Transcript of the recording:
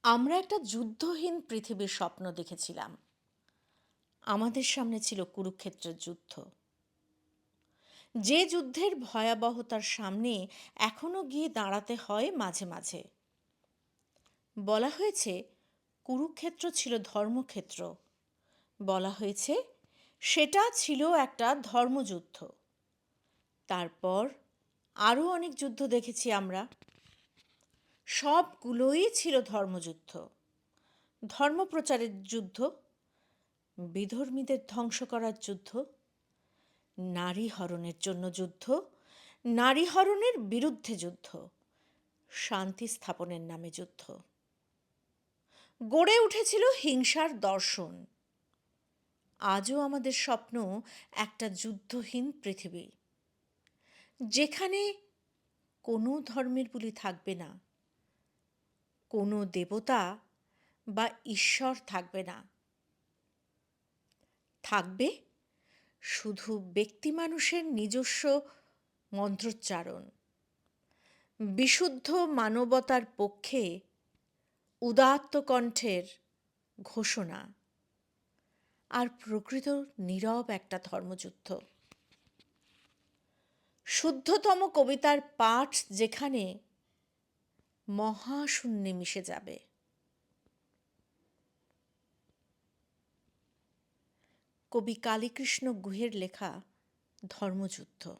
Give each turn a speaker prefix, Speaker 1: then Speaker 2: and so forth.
Speaker 1: আমরা একটা যুদ্ধহীন পৃথিবীর স্বপ্ন দেখেছিলাম। আমাদের সামনে ছিল কুরুক্ষেত্রের যুদ্ধ। যে যুদ্ধের ভয়াবহতার সামনে এখনো গিয়ে দাঁড়াতে হয় মাঝে মাঝে। বলা হয়েছে কুরুক্ষেত্র ছিল ধর্মক্ষেত্র। বলা হয়েছে সেটা ছিল একটা ধর্মযুদ্ধ। তারপর আরও অনেক যুদ্ধ দেখেছি আমরা। সবগুলোই ছিল ধর্মযুদ্ধ, ধর্মপ্রচারের যুদ্ধ, বিধর্মীদের ধ্বংস করার যুদ্ধ, নারী হরণের জন্য যুদ্ধ, নারী হরণের বিরুদ্ধে যুদ্ধ, শান্তি স্থাপনের নামে যুদ্ধ। গড়ে উঠেছিল হিংসার দর্শন। আজও আমাদের স্বপ্ন একটা যুদ্ধহীন পৃথিবী, যেখানে কোনো ধর্মের বুলি থাকবে না, কোনো দেবতা বা ঈশ্বর থাকবে না। থাকবে শুধু ব্যক্তি মানুষের নিজস্ব মন্ত্রোচ্চারণ, বিশুদ্ধ মানবতার পক্ষে উদাত্ত কণ্ঠের ঘোষণা, আর প্রকৃত নীরব একটা ধর্মযুদ্ধ। শুদ্ধতম কবিতার পাঠ যেখানে মহাশূন্যে মিশে যাবে। কবি কালীকৃষ্ণ গুহের লেখা ধর্মযুদ্ধ।